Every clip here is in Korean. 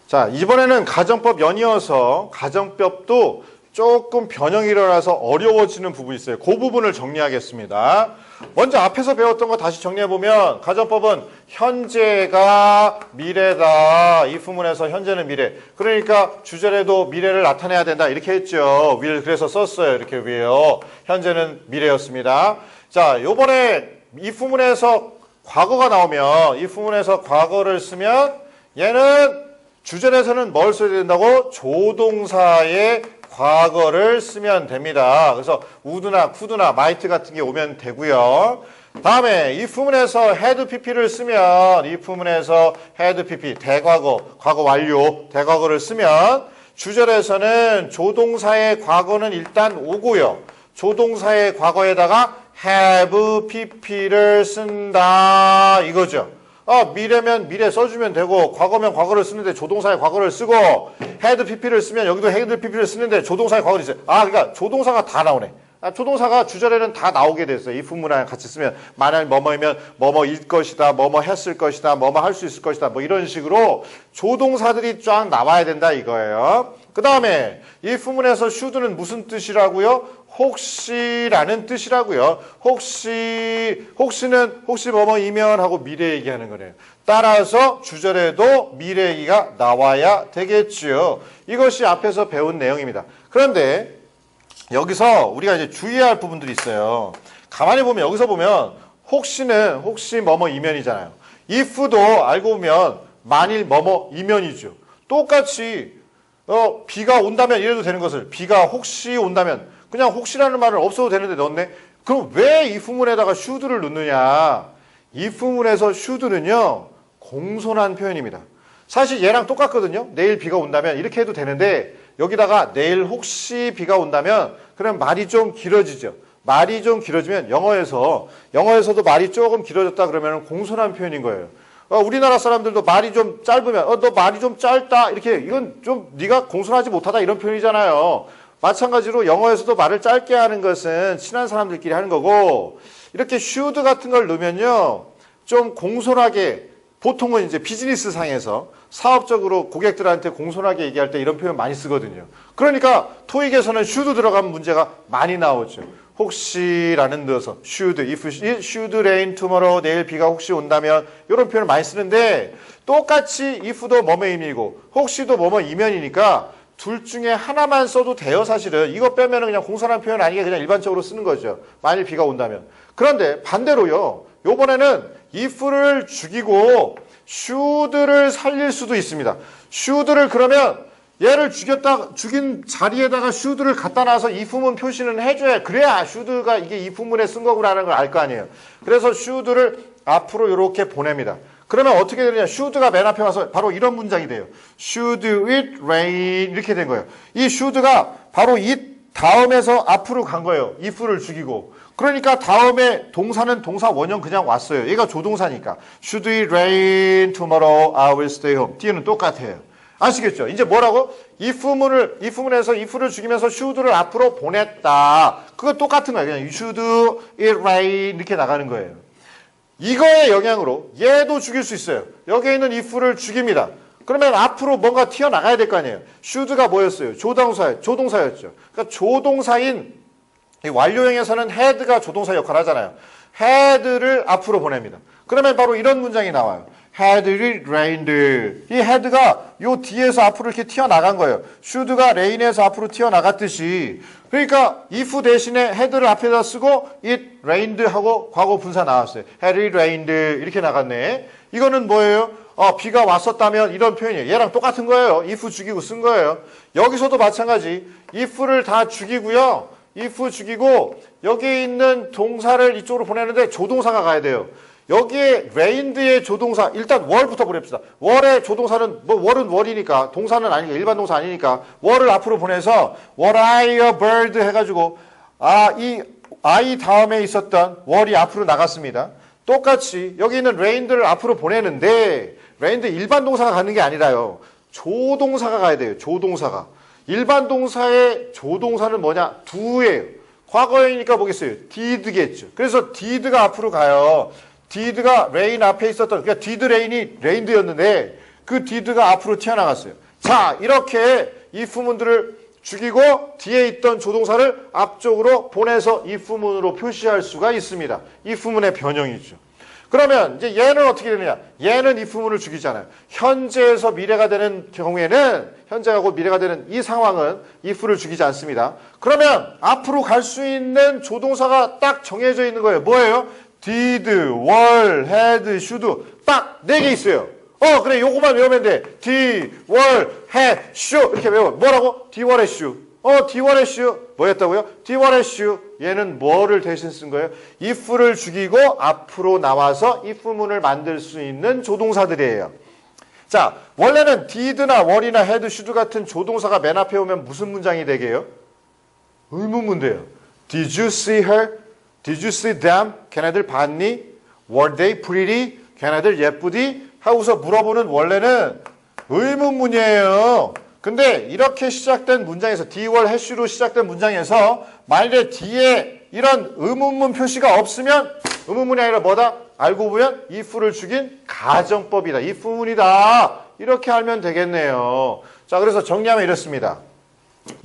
자, 이번에는 가정법 연이어서 가정법도 조금 변형이 일어나서 어려워지는 부분이 있어요. 그 부분을 정리하겠습니다. 먼저 앞에서 배웠던 거 다시 정리해보면 가정법은 현재가 미래다. if문에서 현재는 미래. 그러니까 주절에도 미래를 나타내야 된다. 이렇게 했죠. will 그래서 썼어요. 이렇게 위에요. 현재는 미래였습니다. 자, 요번에 if문에서 과거가 나오면 if문에서 과거를 쓰면 얘는 주절에서는 뭘 써야 된다고? 조동사의 과거를 쓰면 됩니다. 그래서 would나 could나 might 같은 게 오면 되고요. 다음에 if문에서 had pp를 쓰면 if문에서 had pp 대과거, 과거 완료, 대과거를 쓰면 주절에서는 조동사의 과거는 일단 오고요. 조동사의 과거에다가 have pp를 쓴다 이거죠. 미래면 미래 써주면 되고 과거면 과거를 쓰는데 조동사의 과거를 쓰고 had pp를 쓰면 여기도 had pp를 쓰는데 조동사의 과거를 있어요. 그러니까 조동사가 다 나오네. 조동사가 주절에는 다 나오게 됐어요. if문이랑 같이 쓰면 만약 뭐뭐이면 뭐뭐일 것이다, 뭐뭐 했을 것이다, 뭐뭐 할 수 있을 것이다, 뭐 이런 식으로 조동사들이 쫙 나와야 된다 이거예요. 그 다음에 if문에서 should는 무슨 뜻이라고요? 혹시라는 뜻이라고요. 혹시는 혹시 뭐뭐이면 하고 미래 얘기하는 거네요. 따라서 주절에도 미래 얘기가 나와야 되겠죠. 이것이 앞에서 배운 내용입니다. 그런데 여기서 우리가 이제 주의해야 할 부분들이 있어요. 가만히 보면 여기서 보면 혹시는 혹시 뭐뭐이면이잖아요. if도 알고 보면 만일 뭐뭐이면이죠. 똑같이 비가 온다면 이래도 되는 것을 비가 혹시 온다면 그냥 혹시라는 말을 없어도 되는데 넣었네? 그럼 왜 if문에다가 should를 넣느냐? if문에서 should는요, 공손한 표현입니다. 사실 얘랑 똑같거든요. 내일 비가 온다면 이렇게 해도 되는데 여기다가 내일 혹시 비가 온다면 그럼 말이 좀 길어지죠. 말이 좀 길어지면 영어에서도 말이 조금 길어졌다 그러면 공손한 표현인 거예요. 우리나라 사람들도 말이 좀 짧으면 너 말이 좀 짧다 이렇게 이건 좀 네가 공손하지 못하다 이런 표현이잖아요. 마찬가지로 영어에서도 말을 짧게 하는 것은 친한 사람들끼리 하는 거고 이렇게 should 같은 걸 넣으면요 좀 공손하게 보통은 이제 비즈니스 상에서 사업적으로 고객들한테 공손하게 얘기할 때 이런 표현 많이 쓰거든요. 그러니까 토익에서는 should 들어가면 문제가 많이 나오죠. 혹시라는 데서 should, if it should rain tomorrow 내일 비가 혹시 온다면 이런 표현을 많이 쓰는데 똑같이 if도 뭐뭐이면이고 혹시도 뭐뭐이면이니까 둘 중에 하나만 써도 돼요. 사실은 이거 빼면은 그냥 공손한 표현 아니게 그냥 일반적으로 쓰는 거죠. 만일 비가 온다면. 그런데 반대로요. 요번에는 if를 죽이고 should를 살릴 수도 있습니다. should를 그러면 얘를 죽인 자리에다가 should를 갖다 놔서 if문 표시는 해줘야 그래야 should가 이게 if문에 쓴 거구나라는 걸 알 거 아니에요. 그래서 should를 앞으로 이렇게 보냅니다. 그러면 어떻게 되느냐? should가 맨 앞에 와서 바로 이런 문장이 돼요. should it rain 이렇게 된 거예요. 이 should가 바로 it 다음에서 앞으로 간 거예요. if를 죽이고. 그러니까 다음에 동사는 동사 원형 그냥 왔어요. 얘가 조동사니까. should it rain tomorrow, I will stay home. 뒤에는 똑같아요. 아시겠죠? 이제 뭐라고? if문에서 if를 죽이면서 should를 앞으로 보냈다. 그거 똑같은 거예요. 그냥 should it rain 이렇게 나가는 거예요. 이거의 영향으로 얘도 죽일 수 있어요. 여기에 있는 if를 죽입니다. 그러면 앞으로 뭔가 튀어나가야 될 거 아니에요. should가 뭐였어요? 조동사였죠. 그러니까 조동사인 이 완료형에서는 had가 조동사 역할을 하잖아요. had를 앞으로 보냅니다. 그러면 바로 이런 문장이 나와요. had it rained. 이 had가 요 뒤에서 앞으로 이렇게 튀어나간 거예요. should가 rain에서 앞으로 튀어나갔듯이 그러니까 if 대신에 had를 앞에다 쓰고 it rained 하고 과거 분사 나왔어요. had it rained 이렇게 나갔네. 이거는 뭐예요? 비가 왔었다면 이런 표현이에요. 얘랑 똑같은 거예요. if 죽이고 쓴 거예요. 여기서도 마찬가지. if를 다 죽이고요. if 죽이고 여기에 있는 동사를 이쪽으로 보내는데 조동사가 가야 돼요. 여기에 rained의 조동사 일단 월부터 보냅시다. 월의 조동사는 월은 월이니까 동사는 아니니까 일반 동사 아니니까 월을 앞으로 보내서 what are a bird 해가지고 이 I 다음에 있었던 월이 앞으로 나갔습니다. 똑같이 여기 있는 rained를 앞으로 보내는데 rained 일반 동사가 가는 게 아니라요. 조동사가 가야 돼요. 조동사가. 일반 동사의 조동사는 뭐냐? do예요. 과거형이니까 뭐겠어요? did겠죠. 그래서 did가 앞으로 가요. did가 rain 앞에 있었던, 그러니까 did rain이 rained였는데, 그 did가 앞으로 튀어나갔어요. 자, 이렇게 if문들을 죽이고 뒤에 있던 조동사를 앞쪽으로 보내서 if문으로 표시할 수가 있습니다. if문의 변형이죠. 그러면 이제 얘는 어떻게 되느냐? 얘는 if문을 죽이잖아요. 현재에서 미래가 되는 경우에는 현재가 곧 미래가 되는 이 상황은 if를 죽이지 않습니다. 그러면 앞으로 갈 수 있는 조동사가 딱 정해져 있는 거예요. 뭐예요? did, were, had, should 딱 4개 있어요. 그래 요거만 외우면 돼. did, were, had, should 이렇게 외워. 뭐라고? did, were, had, should. did, were, had, should 뭐였다고요? did, were, had, should 얘는 뭐를 대신 쓴 거예요? if를 죽이고 앞으로 나와서 if문을 만들 수 있는 조동사들이에요. 자, 원래는 did나 were나 had, should 같은 조동사가 맨 앞에 오면 무슨 문장이 되게요? 의문문 돼요. Did you see her? Did you see them? 걔네들 봤니? Were they pretty? 걔네들 예쁘디? 하고서 물어보는 원래는 의문문이에요. 근데 이렇게 시작된 문장에서 did, were, had, should로 시작된 문장에서 만일에 뒤에 이런 의문문 표시가 없으면 의문문이 아니라 뭐다? 알고 보면 if를 죽인 가정법이다. if문이다. 이렇게 알면 되겠네요. 자, 그래서 정리하면 이렇습니다.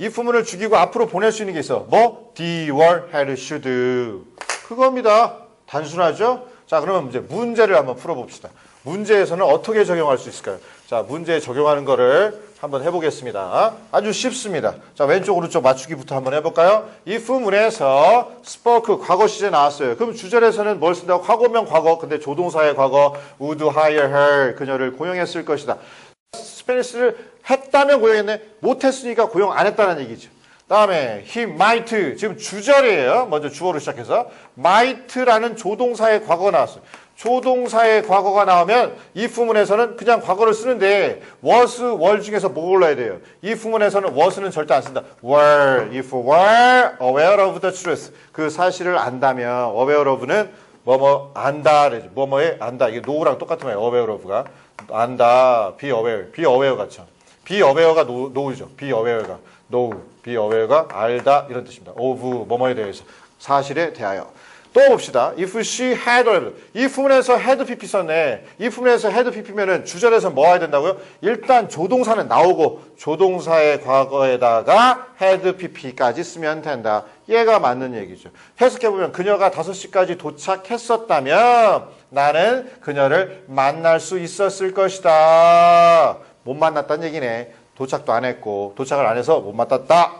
if문을 죽이고 앞으로 보낼 수 있는 게 있어. 뭐? did, were, had, should. 그겁니다. 단순하죠? 자, 그러면 이제 문제를 한번 풀어봅시다. 문제에서는 어떻게 적용할 수 있을까요? 자, 문제에 적용하는 거를 한번 해보겠습니다. 아주 쉽습니다. 자, 왼쪽 오른쪽 맞추기부터 한번 해볼까요? if문에서 spoke 과거 시제 나왔어요. 그럼 주절에서는 뭘 쓴다고? 과거면 과거. 근데 조동사의 과거 would hire her 그녀를 고용했을 것이다. 스페니쉬를 했다면 고용했네. 못했으니까 고용 안 했다는 얘기죠. 다음에 he might 지금 주절이에요. 먼저 주어로 시작해서 might라는 조동사의 과거가 나왔어요. 조동사의 과거가 나오면 if문에서는 그냥 과거를 쓰는데 was, were 중에서 뭐 골라야 돼요? if문에서는 was는 절대 안 쓴다. were, if were aware of the truth 그 사실을 안다면 aware of는 뭐뭐 안다, 뭐뭐에 안다 이게 know랑 똑같은 거예요. aware of가 안다, be aware, be aware 같죠. be aware가 know죠. be aware가 know, be aware가 알다 이런 뜻입니다. of 뭐뭐에 대해서 사실에 대하여. 또 봅시다. If she had already. if문에서 had pp 썼네. if문에서 had pp면은 주절에서 뭐 해야 된다고요? 일단 조동사는 나오고 조동사의 과거에다가 had pp까지 쓰면 된다. 얘가 맞는 얘기죠. 해석해보면 그녀가 5시까지 도착했었다면 나는 그녀를 만날 수 있었을 것이다. 못 만났다는 얘기네. 도착도 안 했고 도착을 안 해서 못 만났다.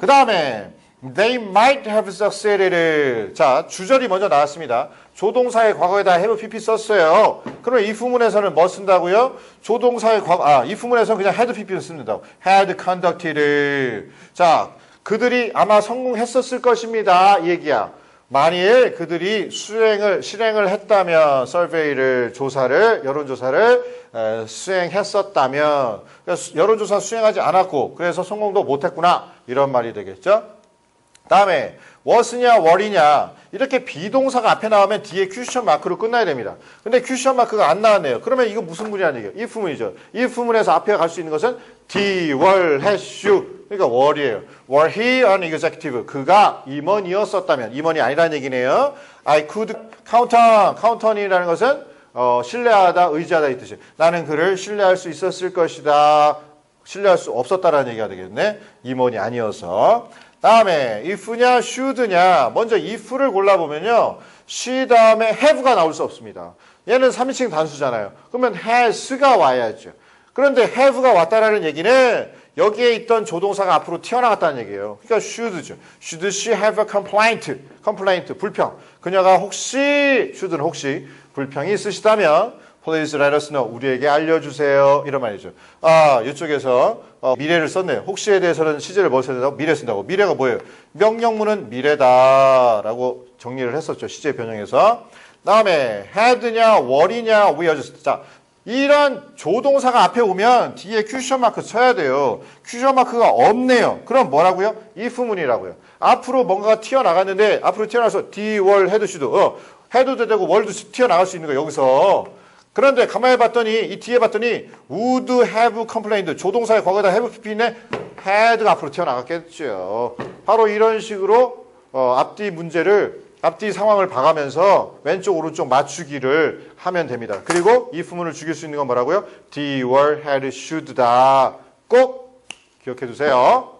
그 다음에 They might have succeeded. 자, 주절이 먼저 나왔습니다. 조동사의 과거에다 have pp 썼어요. 그러면 if문에서는 뭐 쓴다고요? 조동사의 과거, if문에서는 그냥 had pp를 쓴다고. had conducted. 자, 그들이 아마 성공했었을 것입니다. 이 얘기야. 만일 그들이 실행을 했다면, survey를, 조사를, 여론조사를 수행했었다면, 여론조사 수행하지 않았고, 그래서 성공도 못했구나. 이런 말이 되겠죠? 다음에 was냐 were냐 이렇게 비동사가 앞에 나오면 뒤에 퀘스천 마크로 끝나야 됩니다. 근데 퀘스천 마크가 안 나왔네요. 그러면 이거 무슨 문이라는 얘기예요? if문이죠. if문에서 앞에 갈 수 있는 것은 did, were, had, should 그러니까 were이에요. were he an executive? 그가 임원이었었다면 임원이 아니라는 얘기네요. I could count on이라는 것은 신뢰하다, 의지하다 이 뜻이에요. 나는 그를 신뢰할 수 있었을 것이다. 신뢰할 수 없었다라는 얘기가 되겠네. 임원이 아니어서. 다음에 if냐 should냐 먼저 if를 골라보면요 she 다음에 have가 나올 수 없습니다. 얘는 3인칭 단수잖아요. 그러면 has가 와야죠. 그런데 have가 왔다라는 얘기는 여기에 있던 조동사가 앞으로 튀어나갔다는 얘기예요. 그러니까 should죠. Should she have a complaint 불평. 그녀가 should는 혹시 불평이 있으시다면 Please let us know. 우리에게 알려주세요. 이런 말이죠. 이쪽에서 미래를 썼네요. 혹시에 대해서는 시제를 뭐 써야 된다고? 미래 쓴다고. 미래가 뭐예요? 명령문은 미래다라고 정리를 했었죠. 시제 변형에서. 다음에 had냐, were냐, were였어. 자, 이런 조동사가 앞에 오면 뒤에 퀘스천 마크 쳐야 돼요. 퀘스천 마크가 없네요. 그럼 뭐라고요? if문이라고요. 앞으로 뭔가가 튀어나갔는데 앞으로 튀어나와서 did, were, had, should. had도 되고 were도 튀어나갈 수 있는 거예요. 여기서. 그런데 가만히 봤더니 이 뒤에 봤더니 would have complained 조동사의 과거에다 have pp인데 had가 앞으로 튀어나갔겠죠. 바로 이런 식으로 앞뒤 문제를 앞뒤 상황을 봐가면서 왼쪽 오른쪽 맞추기를 하면 됩니다. 그리고 if문을 죽일 수 있는 건 뭐라고요? did, were, had, should다. 꼭 기억해 두세요.